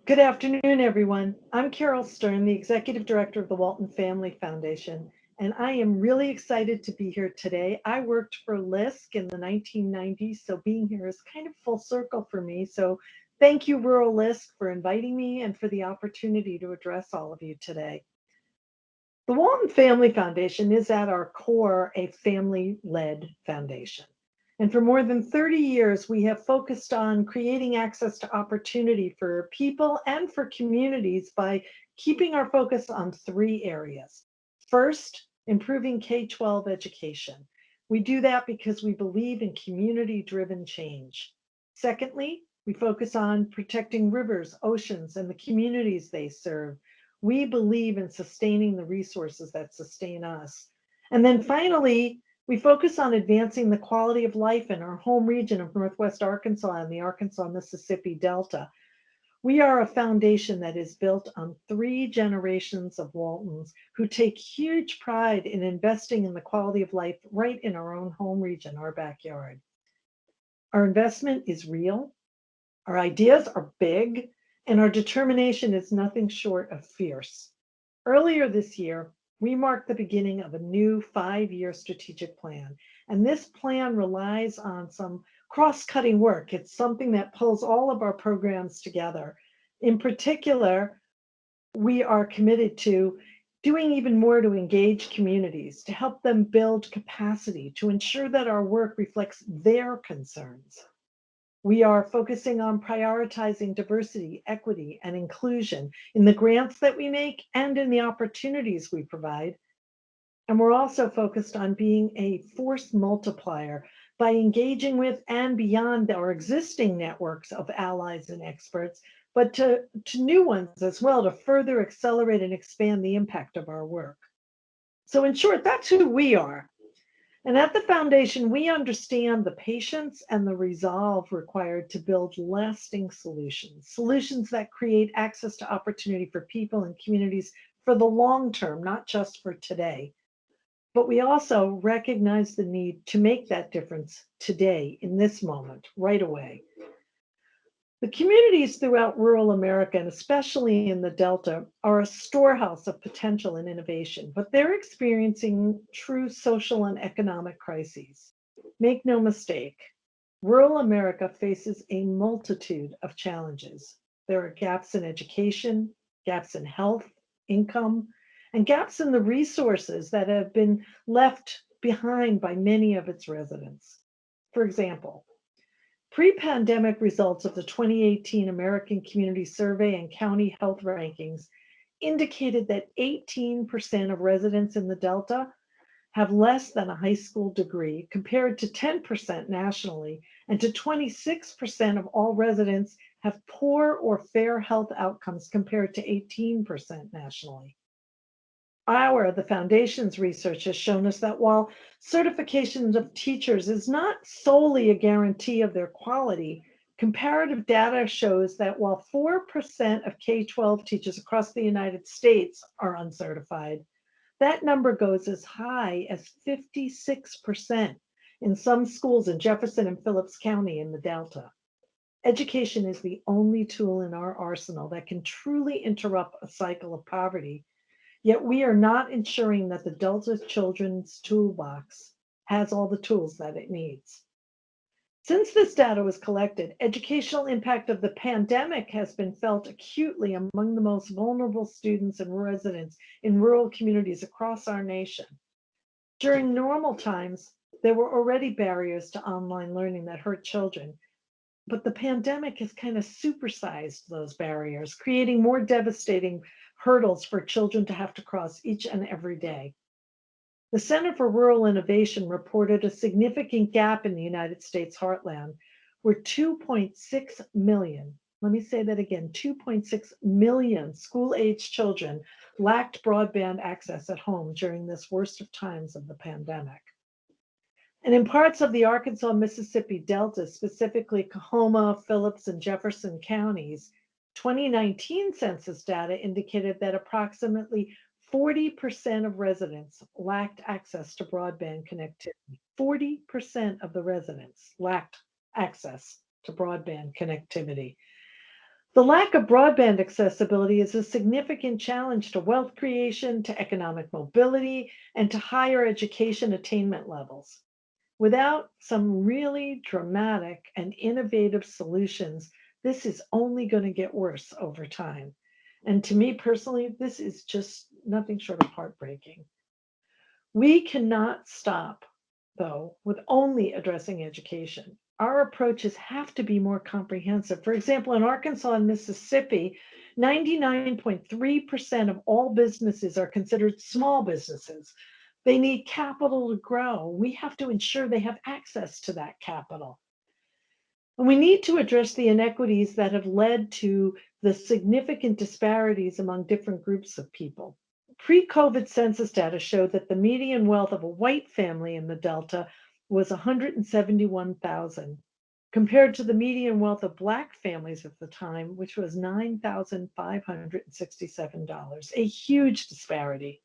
Good afternoon, everyone. I'm Caryl Stern, the Executive Director of the Walton Family Foundation, and I am really excited to be here today. I worked for LISC in the 1990s, so being here is kind of full circle for me. So thank you, Rural LISC, for inviting me and for the opportunity to address all of you today. The Walton Family Foundation is at our core a family-led foundation. And for more than 30 years, we have focused on creating access to opportunity for people and for communities by keeping our focus on three areas. First, improving K-12 education. We do that because we believe in community-driven change. Secondly, we focus on protecting rivers, oceans, and the communities they serve. We believe in sustaining the resources that sustain us. And then finally, we focus on advancing the quality of life in our home region of Northwest Arkansas and the Arkansas-Mississippi Delta. We are a foundation that is built on three generations of Waltons who take huge pride in investing in the quality of life right in our own home region, our backyard. Our investment is real, our ideas are big, and our determination is nothing short of fierce. Earlier this year, we marked the beginning of a new 5-year strategic plan, and this plan relies on some cross-cutting work. It's something that pulls all of our programs together. In particular, we are committed to doing even more to engage communities, to help them build capacity, to ensure that our work reflects their concerns. We are focusing on prioritizing diversity, equity, and inclusion in the grants that we make and in the opportunities we provide. And we're also focused on being a force multiplier by engaging with and beyond our existing networks of allies and experts, but to new ones as well to further accelerate and expand the impact of our work. So in short, that's who we are. And at the foundation, we understand the patience and the resolve required to build lasting solutions, solutions that create access to opportunity for people and communities for the long term, not just for today. But we also recognize the need to make that difference today, in this moment, right away. The communities throughout rural America, and especially in the Delta, are a storehouse of potential and innovation, but they're experiencing true social and economic crises. Make no mistake, rural America faces a multitude of challenges. There are gaps in education, gaps in health, income, and gaps in the resources that have been left behind by many of its residents. For example, pre-pandemic results of the 2018 American Community Survey and County Health Rankings indicated that 18% of residents in the Delta have less than a high school degree, compared to 10% nationally, and to 26% of all residents have poor or fair health outcomes, compared to 18% nationally. The foundation's research has shown us that while certification of teachers is not solely a guarantee of their quality, comparative data shows that while 4% of K-12 teachers across the United States are uncertified, that number goes as high as 56% in some schools in Jefferson and Phillips County in the Delta. Education is the only tool in our arsenal that can truly interrupt a cycle of poverty. Yet we are not ensuring that the Delta Children's Toolbox has all the tools that it needs. Since this data was collected, educational impact of the pandemic has been felt acutely among the most vulnerable students and residents in rural communities across our nation. During normal times, there were already barriers to online learning that hurt children, but the pandemic has kind of supersized those barriers, creating more devastating hurdles for children to have to cross each and every day. The Center for Rural Innovation reported a significant gap in the United States heartland, where 2.6 million, let me say that again, 2.6 million school-aged children lacked broadband access at home during this worst of times of the pandemic. And in parts of the Arkansas-Mississippi Delta, specifically Coahoma, Phillips, and Jefferson counties, 2019 census data indicated that approximately 40% of residents lacked access to broadband connectivity. 40% of the residents lacked access to broadband connectivity. The lack of broadband accessibility is a significant challenge to wealth creation, to economic mobility, and to higher education attainment levels. Without some really dramatic and innovative solutions, this is only going to get worse over time. And to me personally, this is just nothing short of heartbreaking. We cannot stop, though, with only addressing education. Our approaches have to be more comprehensive. For example, in Arkansas and Mississippi, 99.3% of all businesses are considered small businesses. They need capital to grow. We have to ensure they have access to that capital. And we need to address the inequities that have led to the significant disparities among different groups of people. Pre-COVID census data showed that the median wealth of a white family in the Delta was 171,000, compared to the median wealth of Black families at the time, which was $9,567, a huge disparity.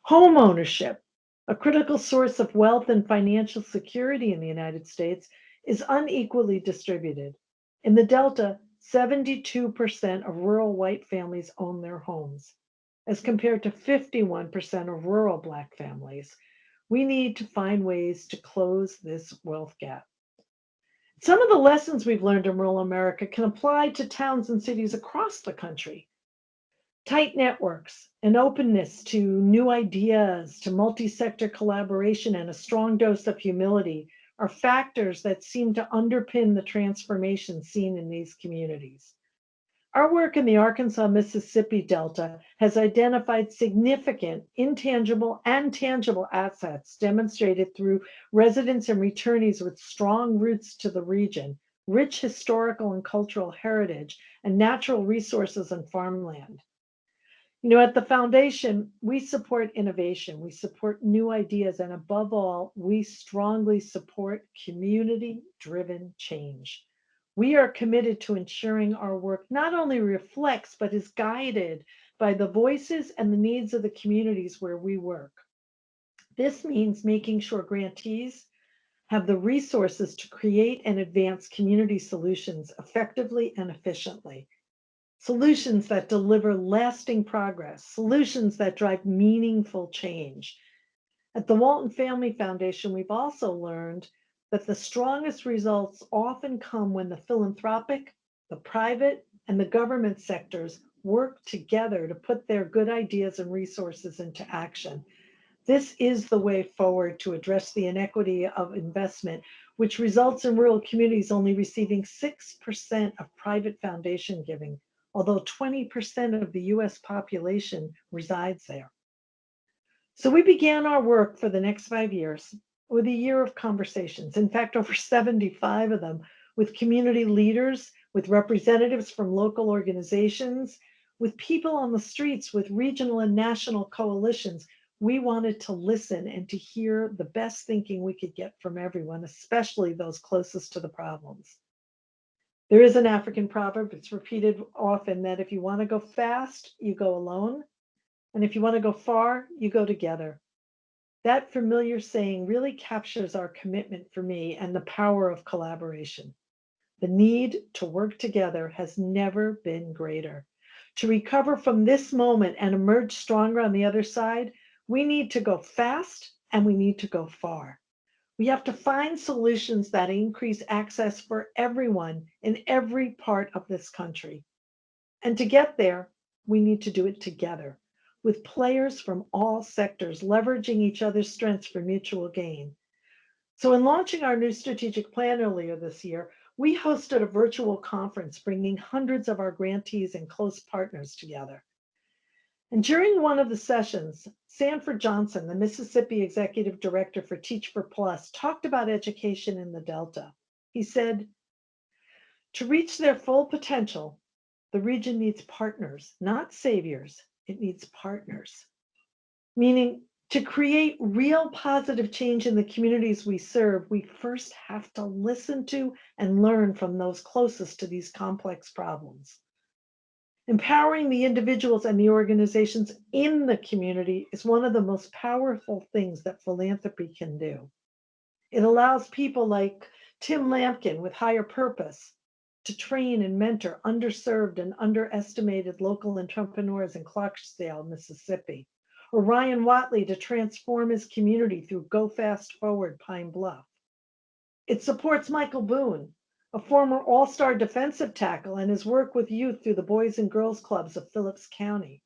Home ownership, a critical source of wealth and financial security in the United States, is unequally distributed. In the Delta, 72% of rural white families own their homes, as compared to 51% of rural Black families. We need to find ways to close this wealth gap. Some of the lessons we've learned in rural America can apply to towns and cities across the country. Tight networks, an openness to new ideas, to multi-sector collaboration, and a strong dose of humility are factors that seem to underpin the transformation seen in these communities. Our work in the Arkansas-Mississippi Delta has identified significant intangible and tangible assets demonstrated through residents and returnees with strong roots to the region, rich historical and cultural heritage, and natural resources and farmland. At the foundation, we support innovation, we support new ideas, and above all, we strongly support community-driven change. We are committed to ensuring our work not only reflects, but is guided by the voices and the needs of the communities where we work. This means making sure grantees have the resources to create and advance community solutions effectively and efficiently. Solutions that deliver lasting progress, solutions that drive meaningful change. At the Walton Family Foundation, we've also learned that the strongest results often come when the philanthropic, the private, and the government sectors work together to put their good ideas and resources into action. This is the way forward to address the inequity of investment, which results in rural communities only receiving 6% of private foundation giving, although 20% of the US population resides there. So we began our work for the next 5 years with a year of conversations. In fact, over 75 of them with community leaders, with representatives from local organizations, with people on the streets, with regional and national coalitions. We wanted to listen and to hear the best thinking we could get from everyone, especially those closest to the problems. There is an African proverb, it's repeated often, that if you want to go fast, you go alone. And if you want to go far, you go together. That familiar saying really captures our commitment for me and the power of collaboration. The need to work together has never been greater. To recover from this moment and emerge stronger on the other side, we need to go fast and we need to go far. We have to find solutions that increase access for everyone in every part of this country. And to get there, we need to do it together, with players from all sectors leveraging each other's strengths for mutual gain. So in launching our new strategic plan earlier this year, we hosted a virtual conference bringing hundreds of our grantees and close partners together. And during one of the sessions, Sanford Johnson, the Mississippi Executive Director for Teach for Plus, talked about education in the Delta. He said, to reach their full potential, the region needs partners, not saviors. It needs partners. Meaning, to create real positive change in the communities we serve, we first have to listen to and learn from those closest to these complex problems. Empowering the individuals and the organizations in the community is one of the most powerful things that philanthropy can do. It allows people like Tim Lampkin with Higher Purpose to train and mentor underserved and underestimated local entrepreneurs in Clarksdale, Mississippi. Or Ryan Watley to transform his community through Go Fast Forward Pine Bluff. It supports Michael Boone, a former all-star defensive tackle, and his work with youth through the Boys and Girls Clubs of Phillips County.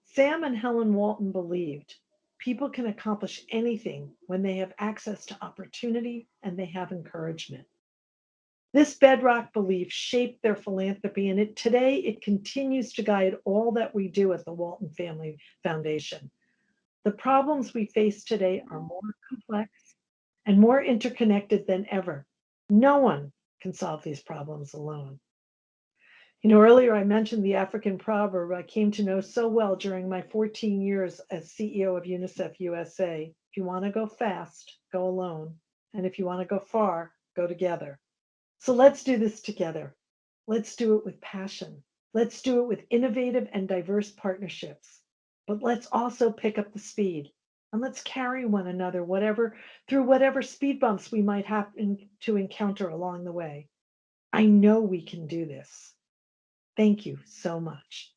Sam and Helen Walton believed people can accomplish anything when they have access to opportunity and they have encouragement. This bedrock belief shaped their philanthropy, and today it continues to guide all that we do at the Walton Family Foundation. The problems we face today are more complex and more interconnected than ever. No one can solve these problems alone. Earlier I mentioned the African proverb I came to know so well during my 14 years as CEO of UNICEF USA. If you want to go fast, go alone. And if you want to go far, go together. So let's do this together. Let's do it with passion. Let's do it with innovative and diverse partnerships. But let's also pick up the speed, and let's carry one another through whatever speed bumps we might happen to encounter along the way. I know we can do this. Thank you so much.